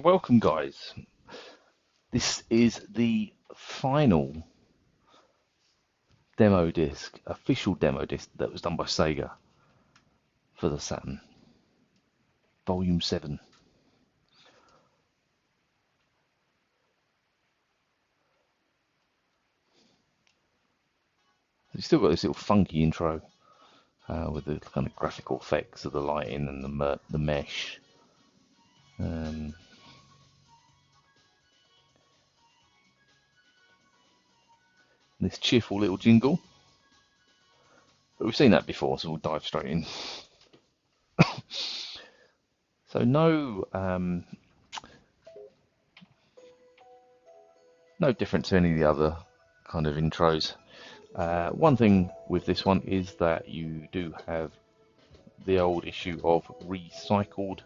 welcome guys. This is the final demo disc, official demo disc that was done by Sega for the Saturn, Volume 7. You've still got this little funky intro with the kind of graphical effects of the lighting and the mesh. This cheerful little jingle. But we've seen that before, so we'll dive straight in. So no different to any of the other kind of intros. One thing with this one is that you do have the old issue of recycled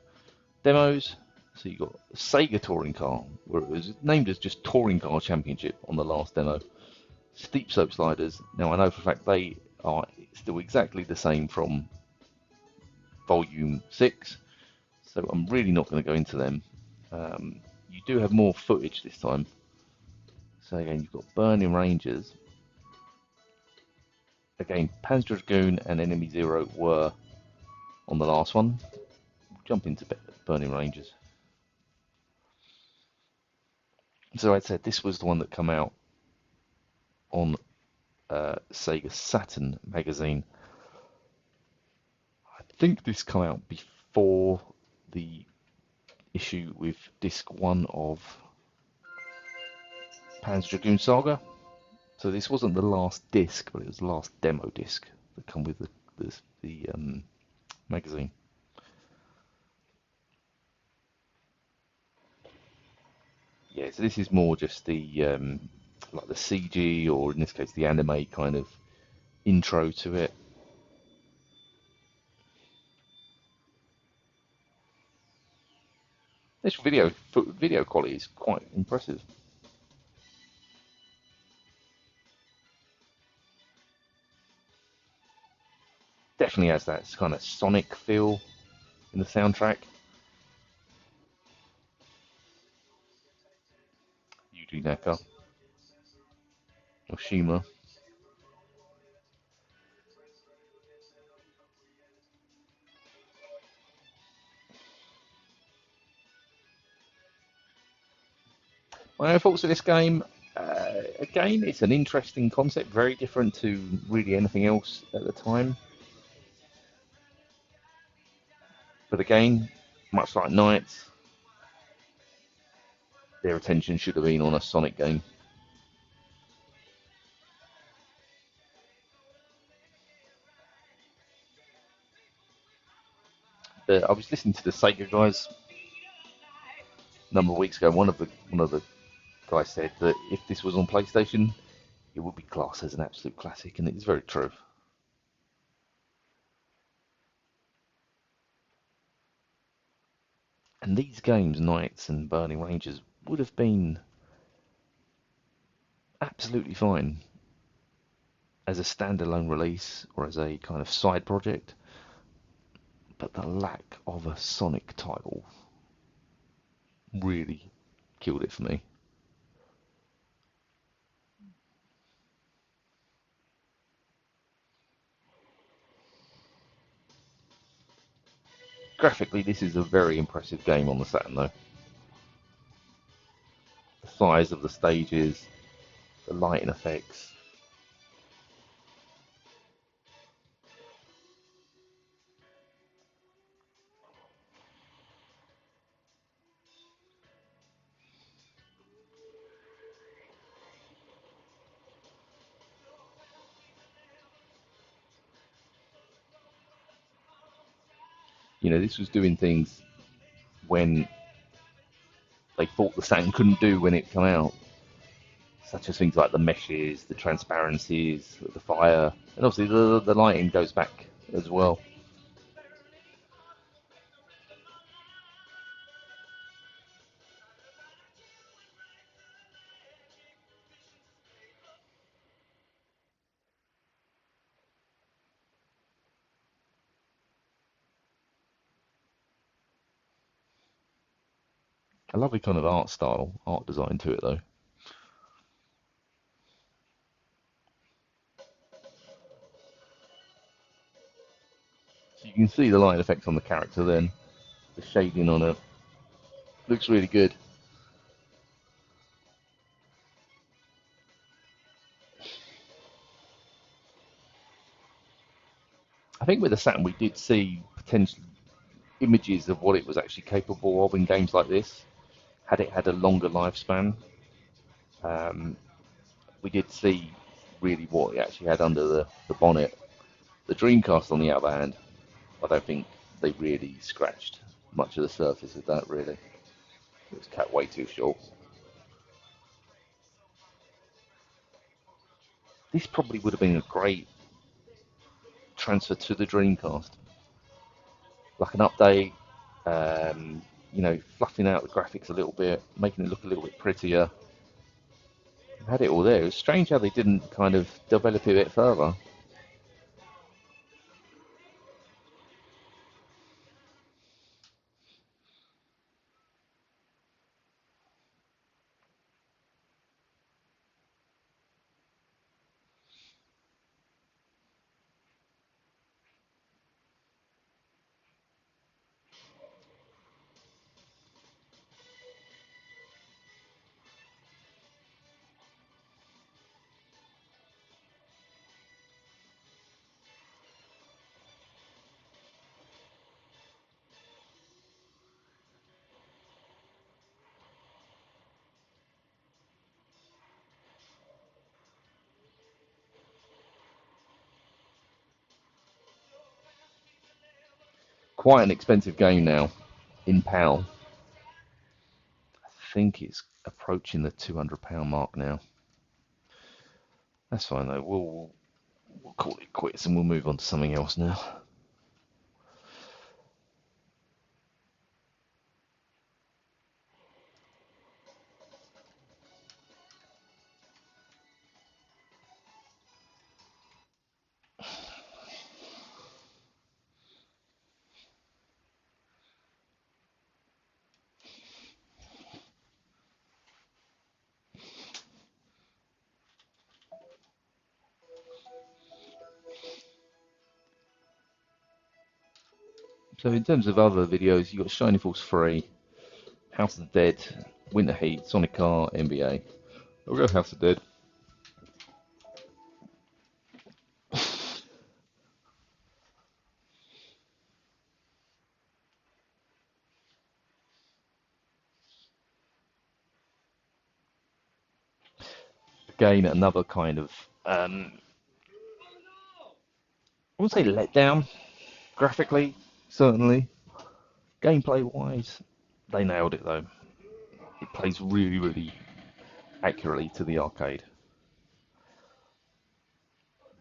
demos. So you got Sega Touring Car, where it was named as just Touring Car Championship on the last demo. Steep slope sliders. Now I know for a fact they are still exactly the same from Volume 6, so I'm really not going to go into them. You do have more footage this time. So again, you've got Burning Rangers. Again, Panzer Dragoon and Enemy Zero were on the last one. We'll jump into Burning Rangers. So I said this was the one that came out on SEGA Saturn Magazine. I think this came out before the issue with disc 1 of Panzer Dragoon Saga. So this wasn't the last disc, but it was the last demo disc that come with the magazine. Yeah, so this is more just the like the CG, or in this case the anime kind of intro to it. This video quality is quite impressive. Definitely has that kind of Sonic feel in the soundtrack. Yuji Naka, Oshima. My own thoughts of this game. Again, it's an interesting concept, very different to really anything else at the time. But again, much like Knights, their attention should have been on a Sonic game. I was listening to the Sega guys a number of weeks ago. One of the guys said that if this was on PlayStation, it would be classed as an absolute classic, and it's very true. And these games, Knights and Burning Rangers, would have been absolutely fine as a standalone release or as a kind of side project, but the lack of a Sonic title really killed it for me. Graphically, this is a very impressive game on the Saturn though. The size of the stages, the lighting effects. You know, this was doing things when they thought the Saturn couldn't do when it came out, such as things like the meshes, the transparencies, the fire, and obviously the lighting goes back as well. A lovely kind of art style, art design to it though. So you can see the light effects on the character then. The shading on it looks really good. I think with the Saturn we did see potential images of what it was actually capable of in games like this. Had it had a longer lifespan, um, we did see really what it actually had under the bonnet. The Dreamcast, on the other hand, I don't think they really scratched much of the surface of that, really. It was cut way too short. This probably would have been a great transfer to the Dreamcast. Like an update, fluffing out the graphics a little bit, making it look a little bit prettier. Had it all there. It was strange how they didn't kind of develop it a bit further. Quite an expensive game now in PAL. I think it's approaching the £200 mark now. That's fine though. We'll call it quits and we'll move on to something else now. So in terms of other videos, you've got Shining Force 3, House of the Dead, Winter Heat, Sonic Car, NBA. We'll go House of the Dead. Again, another kind of, I wouldn't say letdown, graphically, certainly. Gameplay wise, they nailed it though. It plays really, really accurately to the arcade.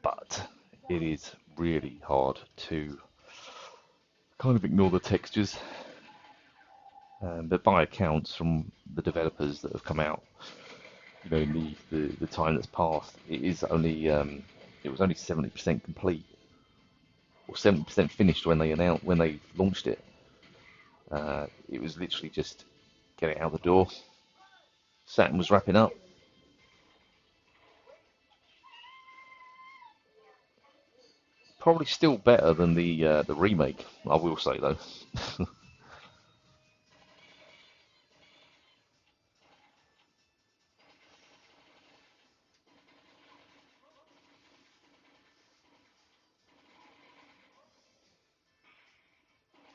But it is really hard to kind of ignore the textures. But by accounts from the developers that have come out, in the time that's passed, it was only 70% complete or 70% finished when they launched it. It was literally just get it out the door. Saturn was wrapping up. Probably still better than the remake, I will say though.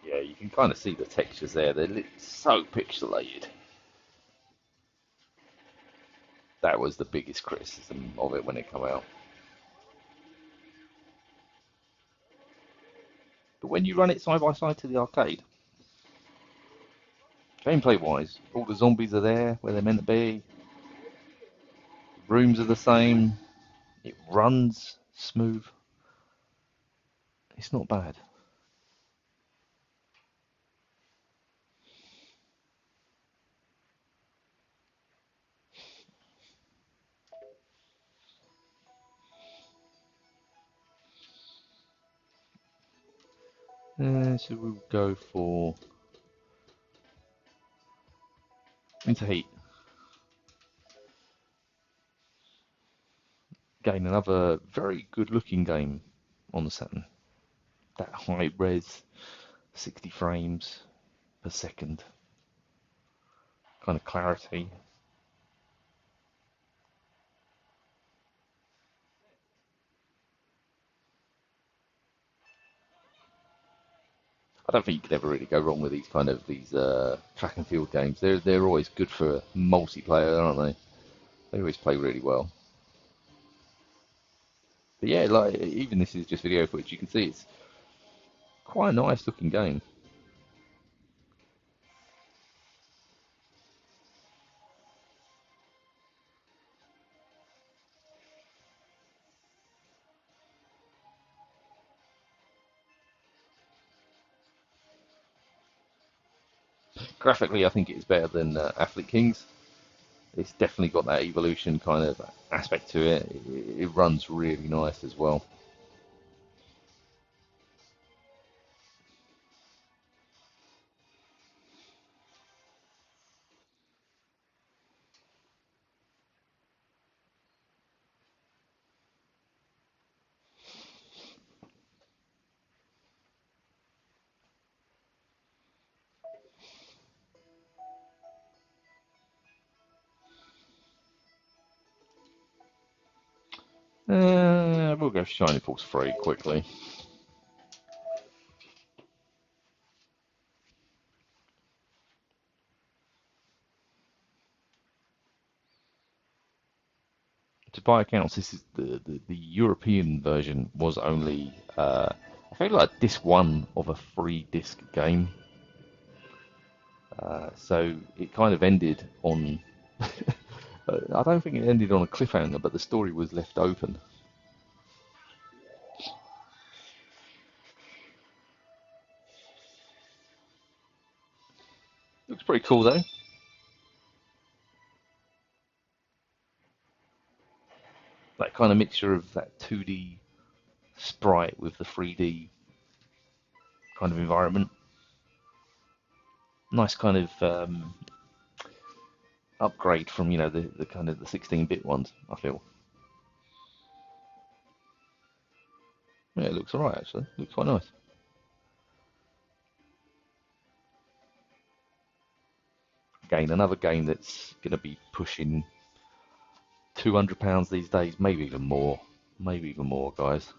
Yeah, you can kind of see the textures there. They're so pixelated. That was the biggest criticism of it when it came out. But when you run it side by side to the arcade, gameplay wise, all the zombies are there where they're meant to be. Rooms are the same. It runs smooth. It's not bad. So we'll go for into heat. Again, another very good looking game on the Saturn. That high res, 60 frames per second kind of clarity. I don't think you could ever really go wrong with these track and field games. They're always good for multiplayer, aren't they? They always play really well. But yeah, like even this is just video footage. You can see it's quite a nice looking game. Graphically, I think it's better than Athlete Kings. It's definitely got that evolution kind of aspect to it. It runs really nice as well. We'll go Shining Force 3 quickly. To buy accounts, this is the European version was only I feel like disc one of a free disc game. So it kind of ended on I don't think it ended on a cliffhanger, but the story was left open. Looks pretty cool though. That kind of mixture of that 2D sprite with the 3D kind of environment. Nice kind of upgrade from the kind of the 16-bit ones. I feel. Yeah, it looks alright actually. Looks quite nice. Again, another game that's going to be pushing £200 these days, maybe even more. Maybe even more, guys.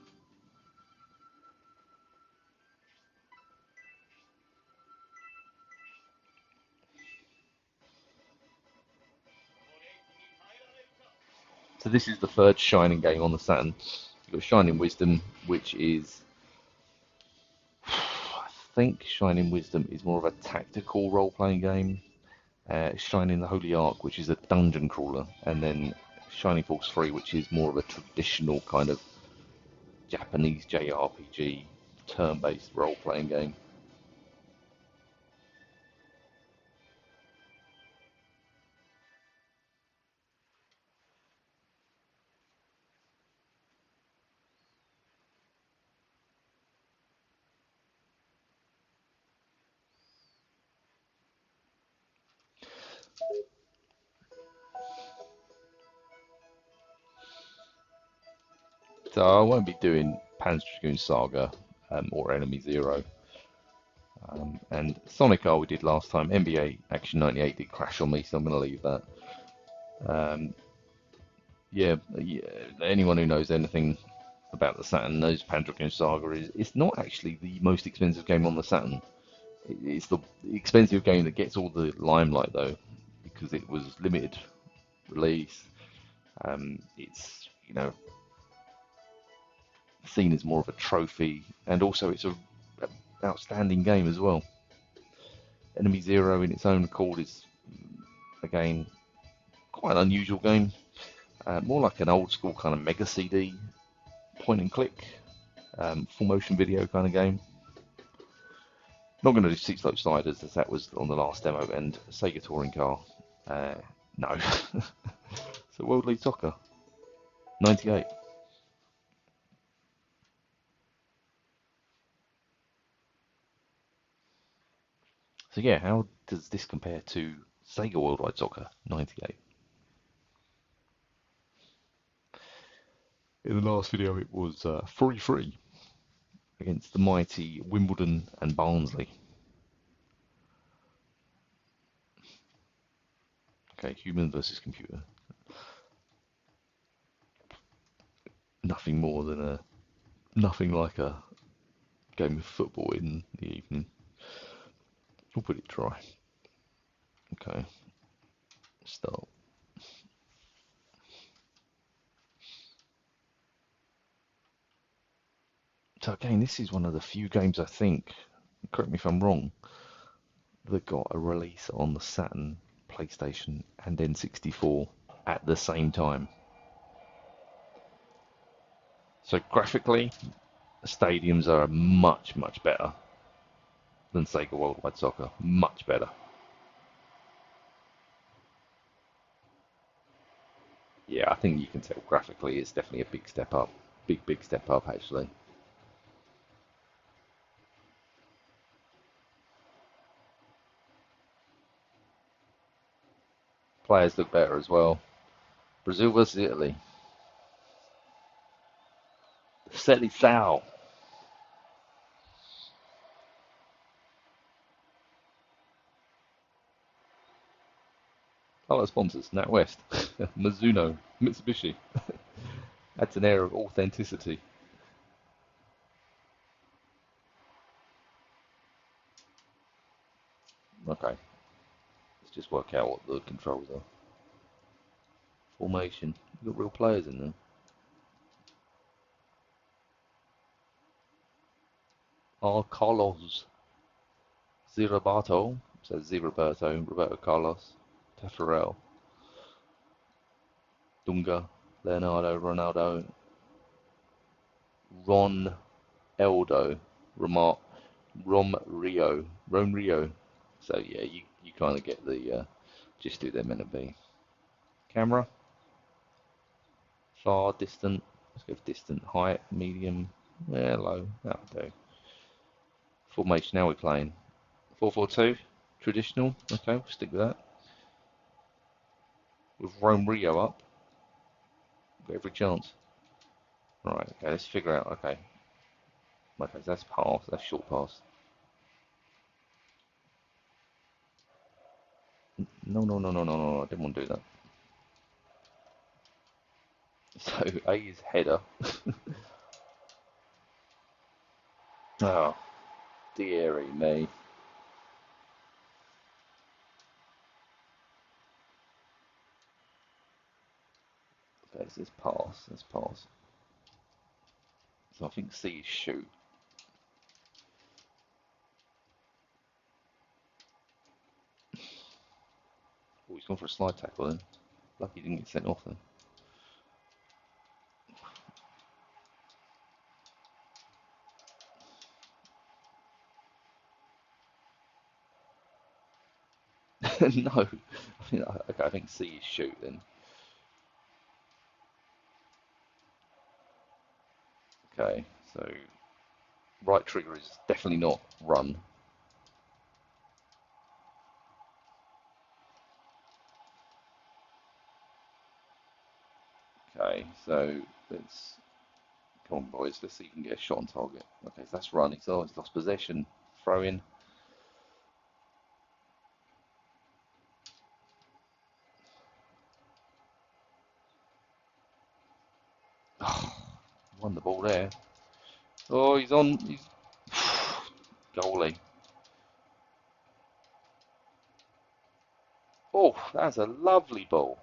So this is the third Shining game on the Saturn. You've got Shining Wisdom, which is, I think Shining Wisdom is more of a tactical role-playing game. Shining the Holy Ark, which is a dungeon crawler, and then Shining Force 3, which is more of a traditional kind of Japanese JRPG turn-based role-playing game. So I won't be doing Panzer Dragoon Saga or Enemy Zero. And Sonic R we did last time. NBA Action 98 did crash on me, so I'm going to leave that. Yeah, anyone who knows anything about the Saturn knows Panzer Dragoon Saga is it's not actually the most expensive game on the Saturn. It's the expensive game that gets all the limelight though, because it was limited release. It's seen as more of a trophy, and also it's a outstanding game as well. Enemy Zero in its own accord is again quite an unusual game, more like an old school kind of Mega CD point and click full motion video kind of game. Not going to do Six Slope Sliders as that was on the last demo, and Sega Touring Car, no. So World League Soccer 98. So yeah, how does this compare to Sega Worldwide Soccer 98. In the last video it was 3-3 against the mighty Wimbledon and Barnsley. Okay, human versus computer. Nothing more than nothing like a game of football in the evening. We'll put it dry. Okay, start. So again, this is one of the few games I think, correct me if I'm wrong, that got a release on the Saturn, PlayStation and N64 at the same time. So graphically, the stadiums are much, much better than Sega Worldwide Soccer. Much better. Yeah, I think you can tell graphically it's definitely a big step up. Big step up actually. Players look better as well. Brazil versus Italy. Seleção. Our sponsors, NatWest, Mizuno, Mitsubishi. Adds an air of authenticity. Okay, let's just work out what the controls are. Formation. You've got real players in there. Carlos Zirabato, so Ziraberto, Roberto Carlos, Taffarel, Dunga, Leonardo, Ronaldo, Ron Eldo, Rom Rio. So yeah, you kind of get the gist who they're meant to be. Camera, far, distant. Let's go for distant. Height, medium, yeah, low. That'll do. Formation. Now we're playing 4-4-2, traditional. Okay, we'll stick with that. With Rome Rio up, got every chance. Right. Okay, let's figure out. Okay, so that's pass. That's short pass. No. I didn't want to do that. So A is header. Oh, dearie me. Okay, so it's pass. That's pass. So I think C is shoot. Oh, he's gone for a slide tackle then. Lucky he didn't get sent off then. No. Okay, I think C is shoot then. Okay, so right trigger is definitely not run. Okay, so let's come on, boys. Let's see if we can get a shot on target. Okay, so that's run. He's lost possession. Throw in. Oh, won the ball there. Oh, he's on. He's goalie. Oh, that's a lovely ball.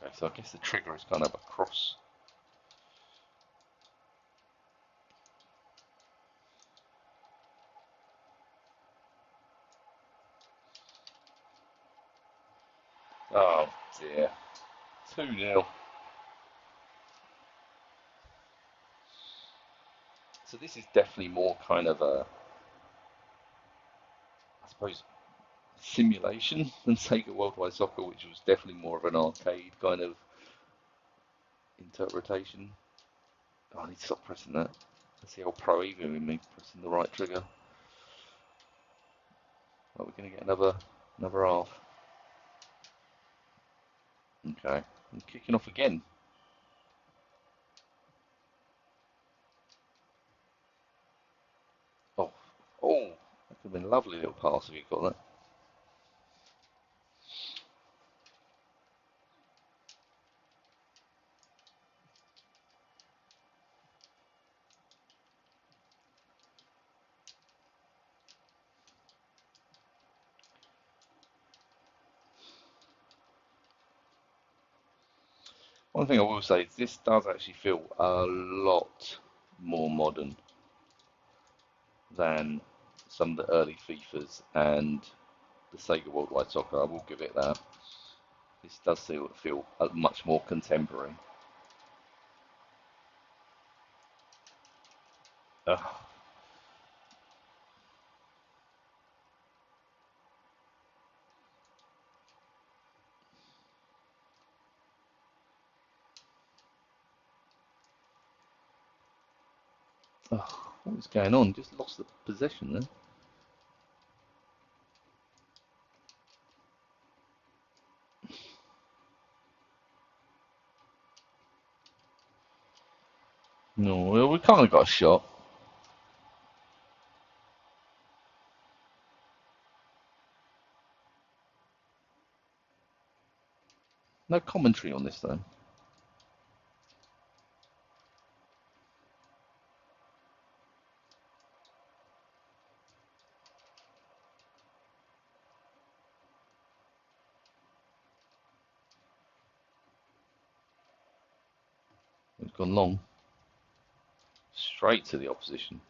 Okay, so I guess the trigger is kind of across. Oh dear. 2-0. So this is definitely more kind of a, I suppose, simulation than Sega Worldwide Soccer, which was definitely more of an arcade kind of interpretation. Oh, I need to stop pressing that. That's the old pro even with me pressing the right trigger. Are we going to get another half? Okay, I'm kicking off again. Oh, oh, that could have been a lovely little pass if you got that. One thing I will say is this does actually feel a lot more modern than some of the early FIFAs and the Sega Worldwide Soccer. I will give it that. This does feel much more contemporary. Ugh. Oh, what was going on? Just lost the possession there. No, well, we kind of got a shot. No commentary on this though. It's gone long. Straight to the opposition.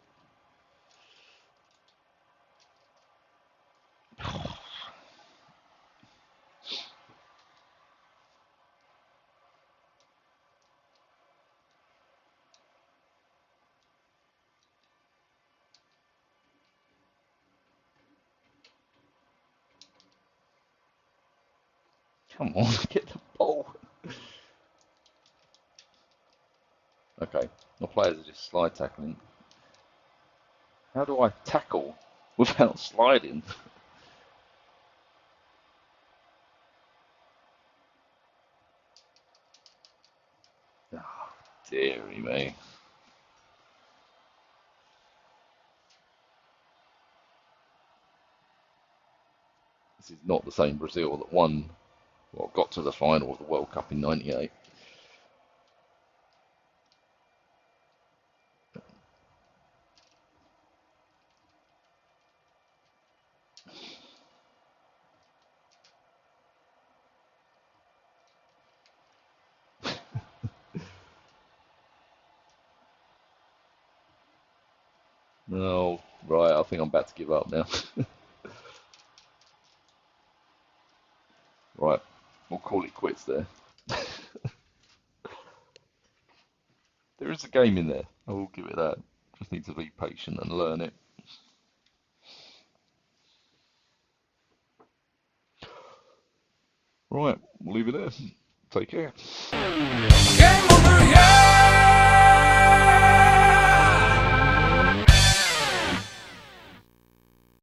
Come on, get the ball. Okay, my players are just slide tackling. How do I tackle without sliding? Oh, dearie me. This is not the same Brazil that won, well, got to the final of the World Cup in '98. No, right, I think I'm about to give up now. Right, we'll call it quits there. There is a game in there, I will give it that. Just need to be patient and learn it. Right, we'll leave it there. Take care. Game over, yeah!